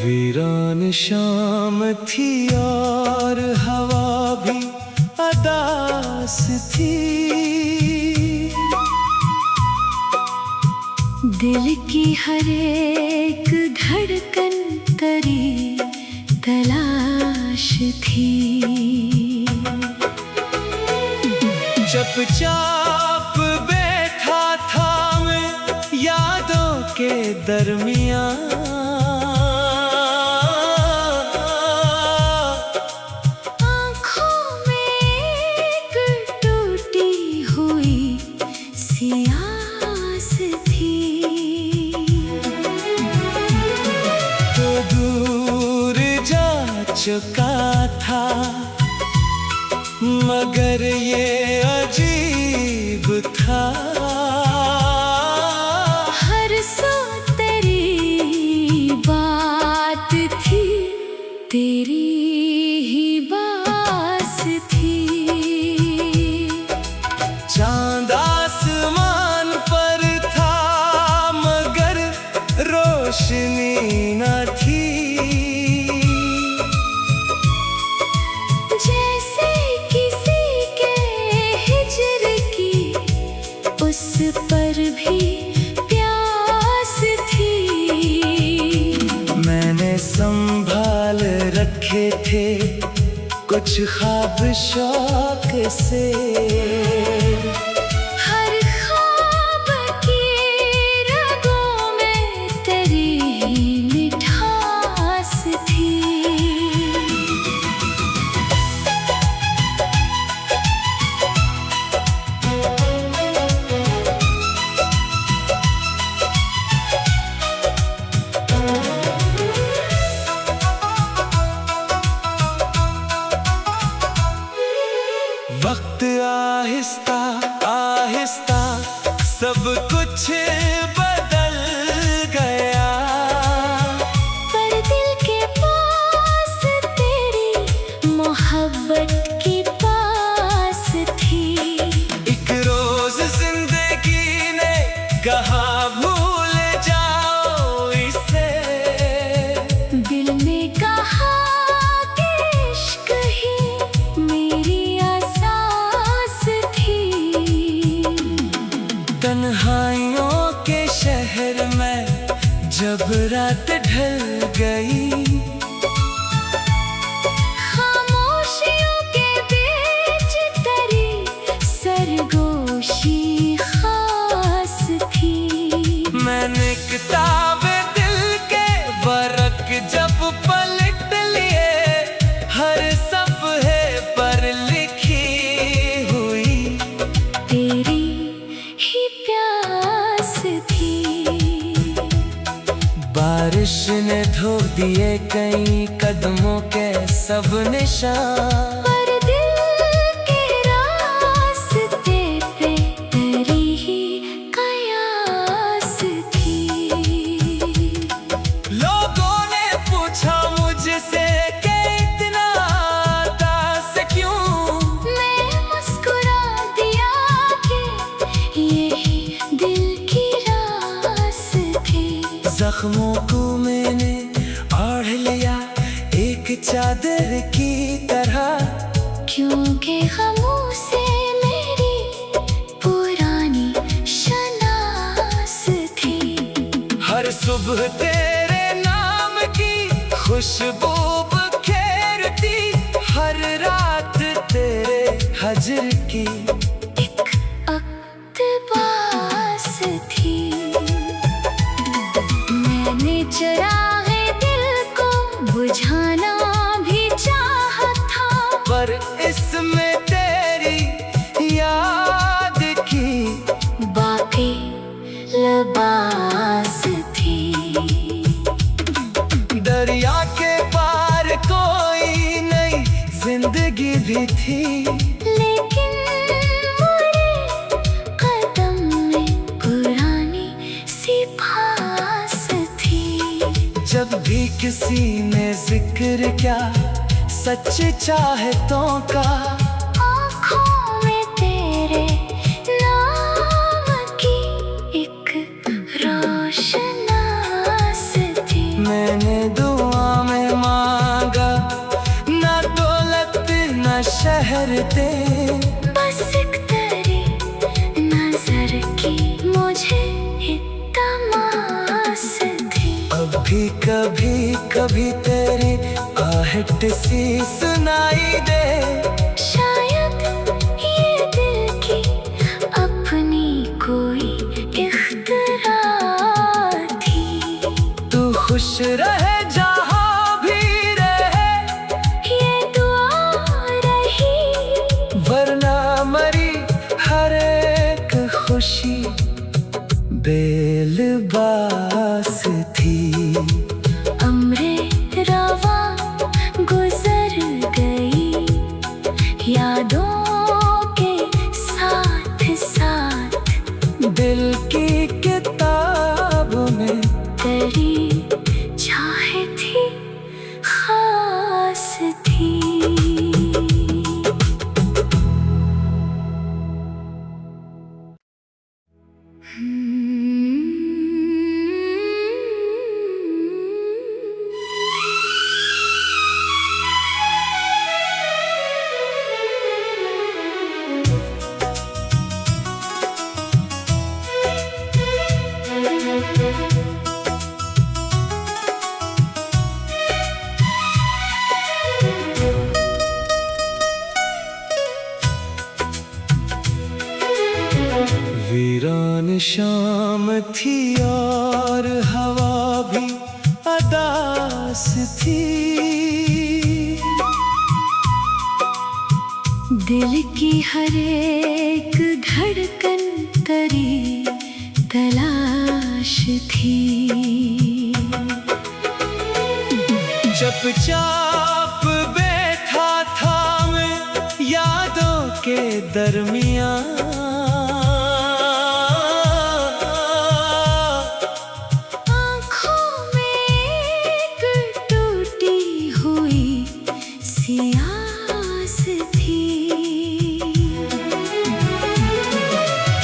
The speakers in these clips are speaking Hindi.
वीरान शाम थी और हवा भी अदास थी। दिल की हर एक धड़कन तेरी तलाश थी। चुपचाप बैठा था मैं यादों के दरमियां। चुका था मगर ये अजीब था। हर सो तेरी बात थी, तेरी ही बास थी। चांद आसमान पर था मगर रोशनी न थी। उस पर भी प्यास थी। मैंने संभाल रखे थे कुछ ख्वाब शौक से। हर ख्वाब की रगों में तेरी मिठास थी। वक्त आहिस्ता आहिस्ता सब कुछ बदल गया। पर दिल के पास तेरी मोहब्बत की पास थी। एक रोज जिंदगी ने कहा भूल जाओ इसे। दिल ने कहा कि इश्क ही मेरी तन्हाइयों के शहर में जब रात ढल गई। खामोशियों के बीच तेरी सरगोशी खास थी। मैंने किताबें दिल के वर्क जब पलट लिए, हर सफ़े पर लिखी हुई तेरी ही प्यास थी। बारिश ने धो दिए कई कदमों के सब निशान। पर दिल के रास्ते पे तेरी ही कयास थी। लोगों ने पूछा मुझसे कि इतना दास क्यों। मैं मुस्कुरा दिया कि यही दिल की रास थी। जख्मों को मैंने ओढ़ लिया एक चादर की तरह। क्योंकि गमों से मेरी पुरानी शनास थी। हर सुबह तेरे नाम की खुशबू बिखेरती, हर रात तेरे हजर की एक अक़्तबास थी। मैंने चराग़े दिल को बुझाना भी चाहा था, पर इसमें तेरी याद की बाकी लबास थी। दरिया के पास भी थी, लेकिन मेरे कदम में पुरानी सी फांस थी। जब भी किसी ने जिक्र किया सच चाहतों का, आँखों में तेरे नाम की एक रोशनास थी। मैंने दुआ में मांगा ना दौलत ना शहर दे, बस एक तेरी नजर की मुझे तमास थी। अब भी कभी कभी तेरी आहट सी सुनाई दे, शायद ये दिल की अपनी कोई इख्तिरा थी। तू खुश रहे जहाँ भी रहे, ये दुआ रही, वरना मरी हर एक खुशी बेलबास थी। अम्रे रवा गुजर गई यादों के साथ साथ, दिल की किताब में तेरी चाह थी खास थी। वीरान शाम थी और हवा भी अदास थी। दिल की हर एक धड़कन तेरी तलाश थी। चुपचाप बैठा था मैं यादों के दरमियां, आँखों में एक टूटी हुई सी आस थी।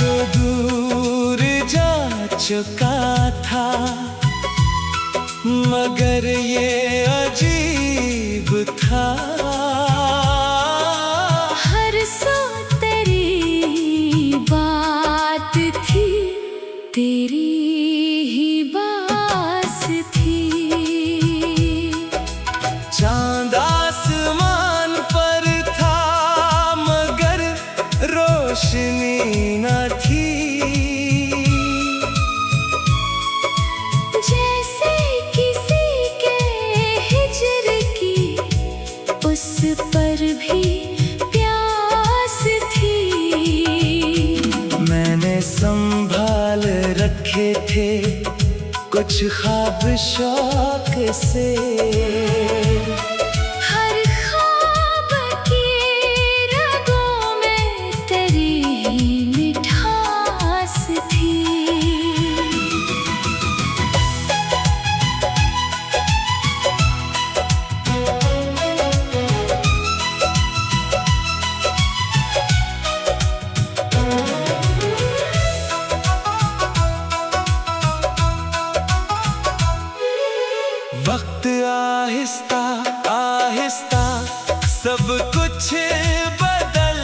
तो दूर जा चुका था मगर ये अजीब था। हर सो तेरी बात थी, तेरी ही बास थी। चांद आसमान पर था मगर रोशनी न थी। जैसे किसी के हिजर की उस पर भी प्यास थी। मैंने संभाल रखे थे कुछ ख्वाब शौक से, हर ख्वाब की रगों में तेरी ही मिठास थी। वक्त आहिस्ता आहिस्ता सब कुछ बदल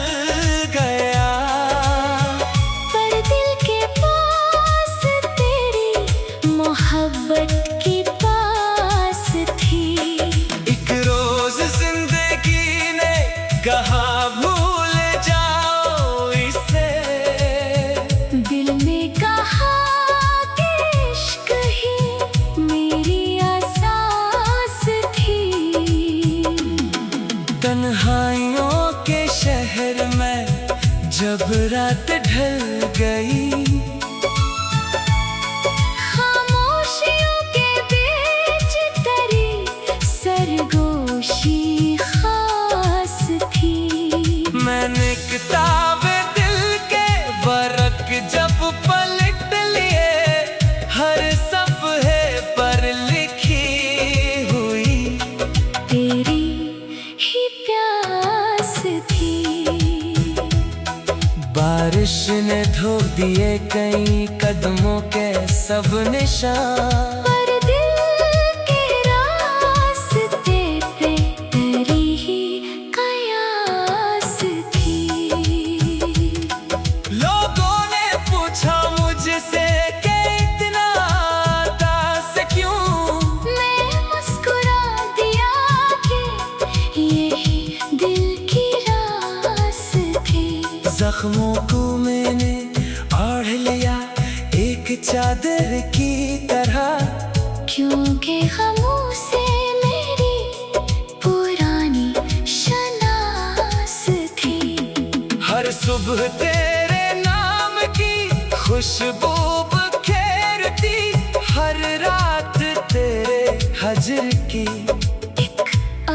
गया, पर दिल के पास तेरी मोहब्बत की पास थी। एक रोज जिंदगी ने कहा भूल जाओ इसे, दिल ने कहा कि इश्क ही मेरी आसास थी। तन्हाइयों के शहर में जब रात ढल गई, खामोशियों के बीच तेरी सरगोशी खास थी। बारिश ने धो दिए कई कदमों के सब निशान। पर दिल के रास्ते पे तेरी ही कयास थी। लोगों ने पूछा मुझसे कि इतना दास क्यों। मैं मुस्कुरा दिया कि यही दिल की रास थी। जख्मों को मैंने ओढ़ लिया एक चादर की तरह, क्योंकि गमों से मेरी पुरानी शनास थी। हर सुबह तेरे नाम की खुशबू बखेरती, हर रात तेरे हजर की एक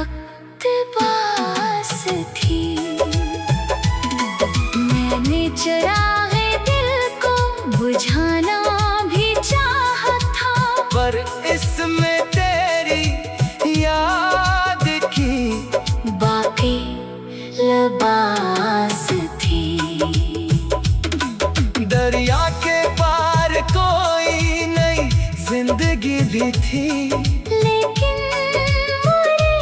अक़्तबास थी। मैंने चरागे दिल को बुझाना भी चाहा था, पर इसमें तेरी याद की बाकी लबास थी। दरिया के पार कोई नई जिंदगी भी थी, लेकिन मेरे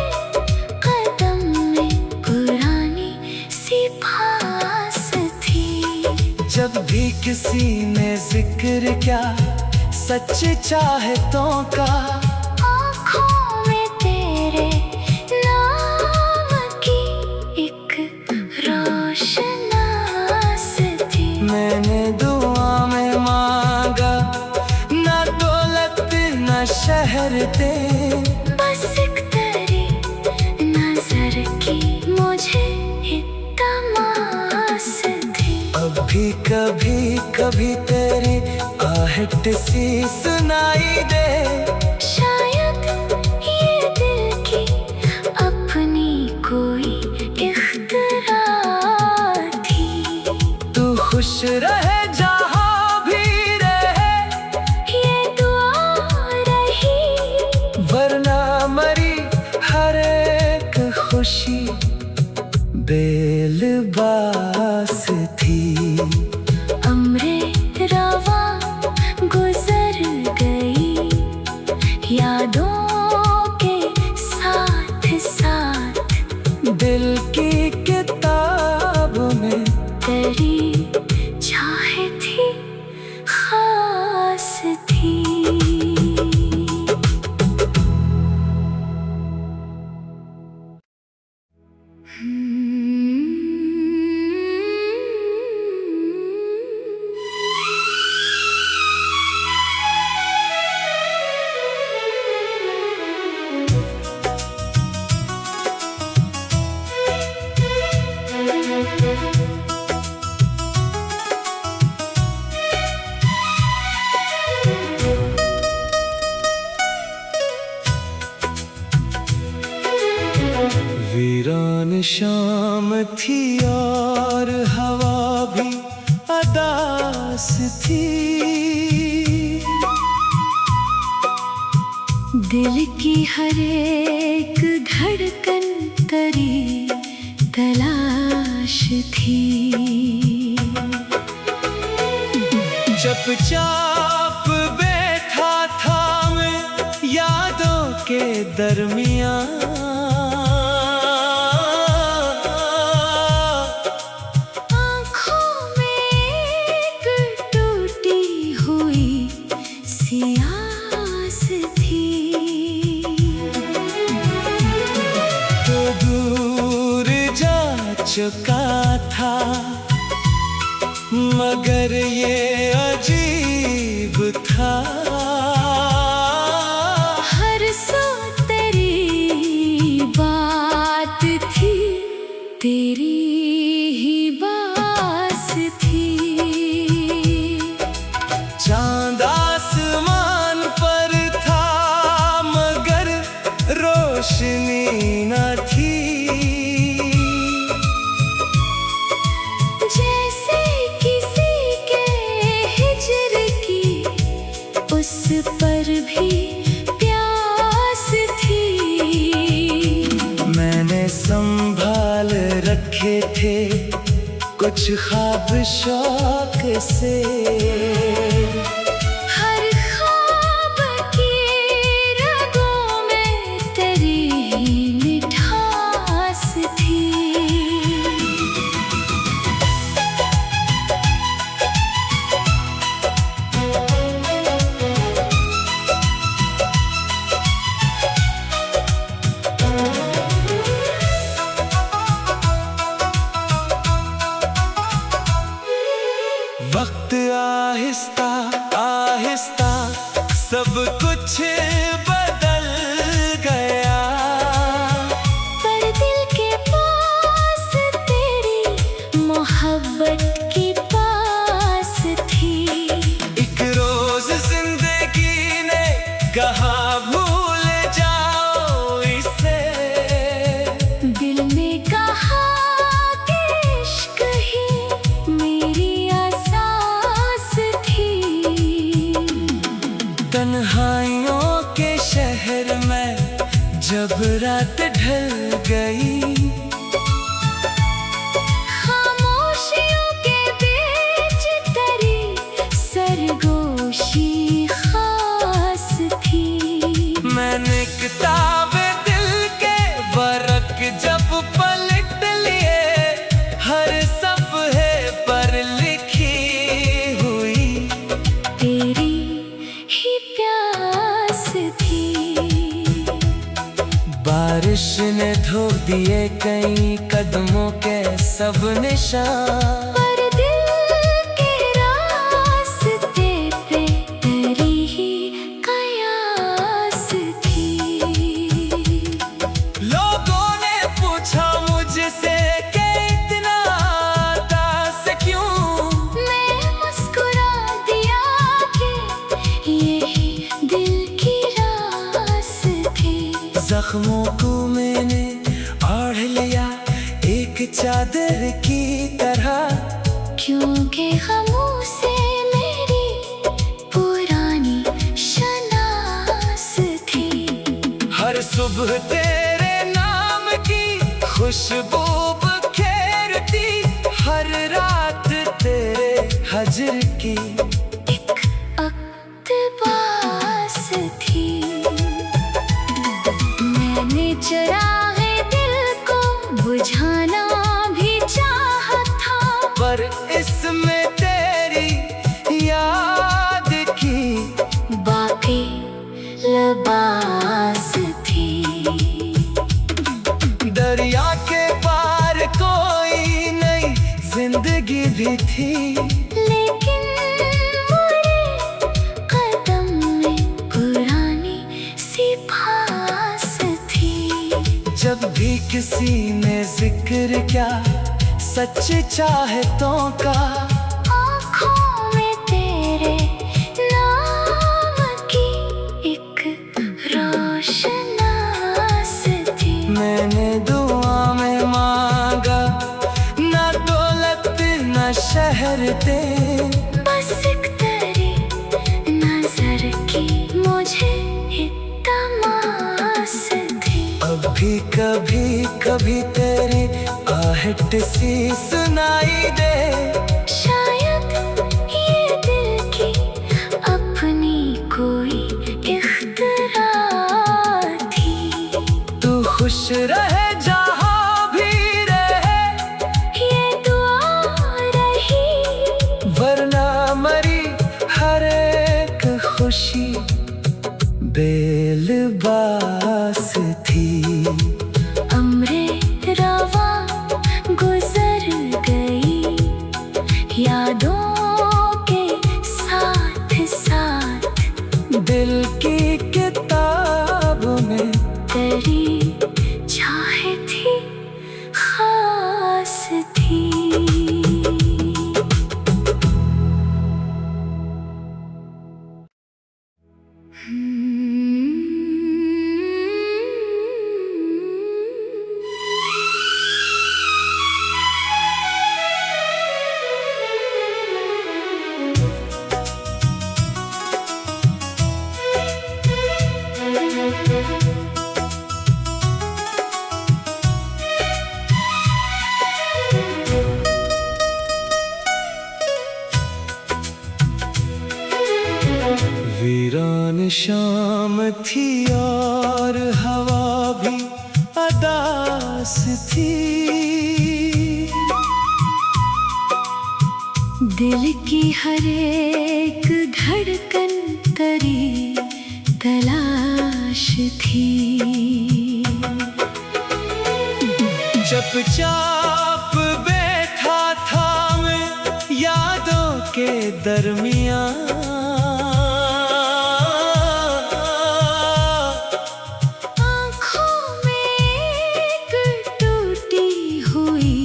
कदम में पुरानी सी फास थी। जब भी किसी ने जिक्र किया सच चाहतों का, आँखों में तेरे नाम की एक रोशनास थी। मैंने दुआ में मांगा ना दौलत ना शहर दे, बस एक तेरी नजर की मुझे तमास थी। अब भी कभी कभी तेरी आहट सी सुनाई दे, शायद ये दिल की अपनी कोई इख्तिरा थी। तू खुश रहे जहाँ भी रहे, ये दुआ रही, वरना मरी हर एक खुशी बेलबास थी। अम्रे रवा गुजर गई यादों के साथ साथ, दिल की किताब में तेरी चाह थी खास थी। वीरान शाम थी और हवा भी अदास थी, दिल की हर एक धड़कन तेरी तलाश थी। चुपचाप बैठा था मैं यादों के दरमियान, आँखों में एक टूटी हुई सी आस थी। तो दूर जा चुका था, मगर ये अजीब था। हर सो तेरी बात थी, तेरी ही बास थी। चांद आसमान पर था मगर रोशनी न थी, जैसे किसी के हिजर की उस पर भी प्यास थी। मैंने संभाल रखे थे कुछ ख्वाब शौक से। हर ख्वाब की रगों में तेरी मिठास थी। वक्त आहिस्ता आहिस्ता सब कुछ बदल गया, पर दिल के पास तेरी मोहब्बत की पास थी। एक रोज जिंदगी ने कहा भूल जाओ इसे, दिल ने कहा कि इश्क ही मेरी आसास थी। तन्हाइयों के शहर में जब रात ढल गई, खामोशियों के बीच तेरी सरगोशी खास थी। मैंने किताबे दिल के वर्क जब पलट लिए, हर सफ़े पर लिखी हुई तेरी ही प्यास थी। बारिश ने धो दिए कई कदमों के सब निशान, पर दिल के रास्ते पे तेरी ही कयास थी। लोगों ने पूछा मुझसे कि इतना दास क्यों, मैं मुस्कुरा दिया कि यही दिल की रास थी। जख्मों को मैंने ओढ़ लिया एक चादर की तरह, क्योंकि गमों से मेरी पुरानी शनास थी। हर सुबह तेरे नाम की खुशबू बिखेरती, हर रात तेरे हजर की एक अक़्तबास थी। मैंने चरागे दिल को बुझाना भी चाहा था, पर इसमें तेरी याद की बाकी लबास थी। दरिया के पार कोई नई जिंदगी भी थी, लेकिन मेरे कदम में पुरानी सी फास थी। जब भी किसी ने जिक्र किया सच्चे चाहतों का, आँखों में तेरे नाम की एक रोशनास थी। मैंने दुआ में मांगा ना दौलत ना शहर दे, बस एक तेरी नजर की मुझे तमास थी। अब भी कभी कभी तेरी आहट सी सुनाई दे, शायद ये दिल की अपनी कोई इख्तिरा थी। तू खुश रहे जहाँ भी रहे, ये दुआ रही। वरना मरी हर एक खुशी बेलबास थी। अम्रे रवा गुजर गई यादों के साथ साथ, दिल की किताब में तेरी चाह थी खास थी। पास थी। दिल की हर एक धड़कन तेरी तलाश थी। चुपचाप बैठा था मैं यादों के दरमियां, आँखों में एक टूटी हुई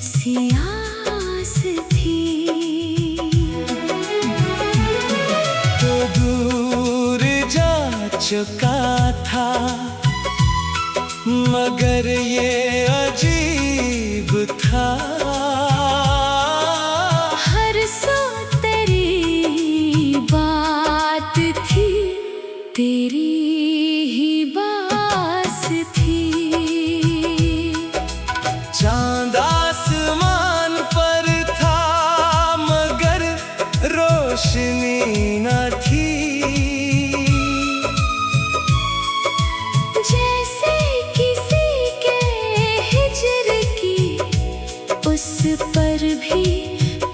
सी आस थी। तो दूर जा चुका था मगर ये अजीब था। हर सो तेरी बात थी, तेरी ही बास थी। चांद आसमान पर था मगर रोशनी न थी। जैसे किसी के हिज्र की उस पर भी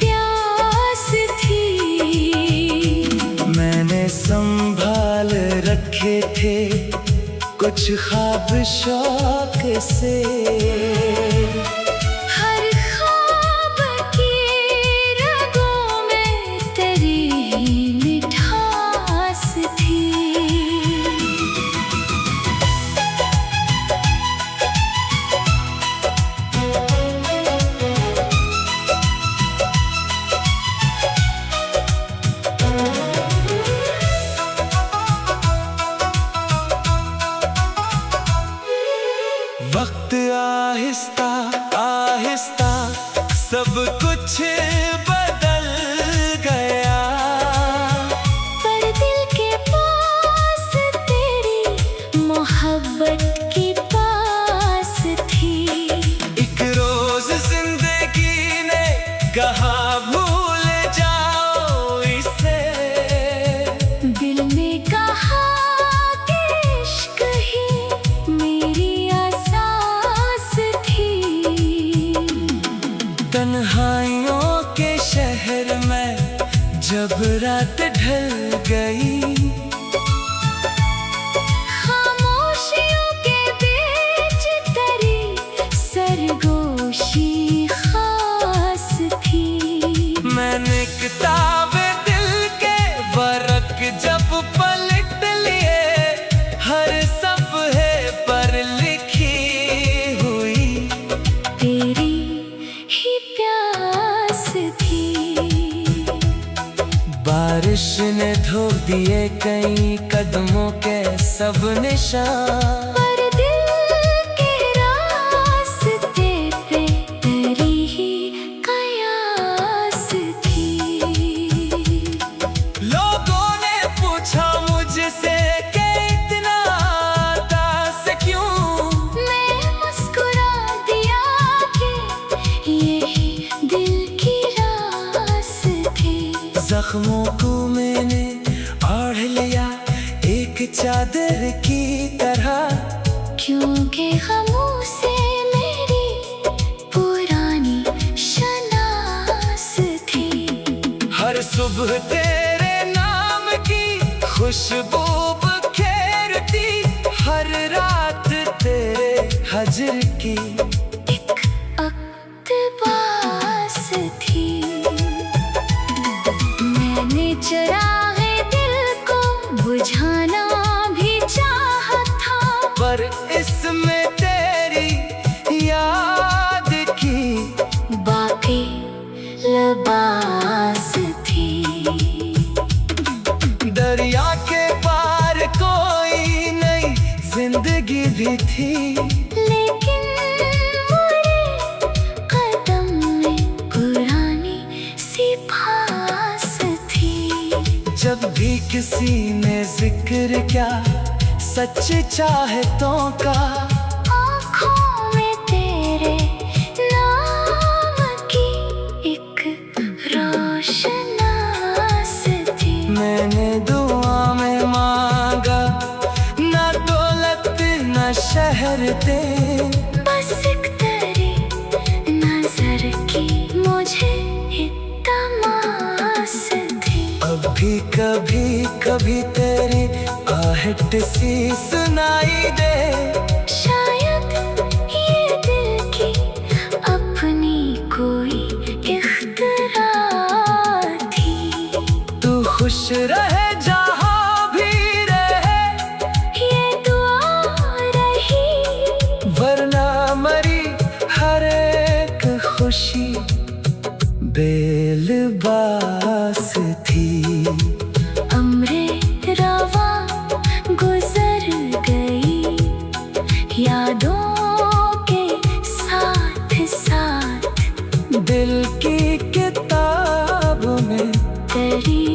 प्यास थी। मैंने संभाल रखे थे कुछ ख्वाब शौक से। हर ख्वाब की रगों में तेरी मिठास थी। वक्त आहिस्ता आहिस्ता सब कुछ बदल गया। पर दिल के पास तेरी मोहब्बत की पास थी। एक रोज जिंदगी ने कहा भूल जाओ इसे। दिल ने कहा कि इश्क ही मेरी आसास थी। तन्हाइयों के शहर में जब रात ढल गई, खामोशियों के बीच तेरी सरगोशी खास थी। मैंने किताबे दिल के वर्क जब पलट लिए, हर सफ़े पर लिखी हुई तेरी ही प्यास थी। बारिश ने धो दिए कई कदमों के सब निशान। पर दिल के रास्ते पे तेरी ही कयास थी। लोगों ने पूछा मुझसे कि इतना दास क्यों। मैं मुस्कुरा दिया कि यही दिल की रास थी। जख्मों को मैंने ओढ़ लिया एक चादर की तरह, क्योंकि गमों से मेरी पुरानी शनास थी। हर सुबह तेरे नाम की खुशबू बखेरती, हर रात तेरे हजर की एक अक़्तबास थी। मैंने चराग़े दिल को बुझाना भी चाहा था, पर इसमें तेरी याद की बाकी लबास थी। दरिया के पार कोई नई जिंदगी भी थी। लेकिन मेरे कदम में पुरानी सी भास थी। जब भी किसी ने जिक्र किया सच्ची चाहतों का, आँखों में तेरे नाम की एक रोशनास थी। मैंने दुआ में मांगा ना दौलत न शहर दे, बस बस एक तेरी नजर की मुझे तमास थी। अभी कभी कभी तेरी आहट सी सुनाई दे, शायद ये दिल की अपनी कोई इख्तिरा थी। तू खुश रहे जहाँ भी रहे, ये दुआ रही, वरना मरी हर एक खुशी बेलबास थी। अम्रे रवा गुजर गई यादों के साथ साथ, दिल की किताब में तेरी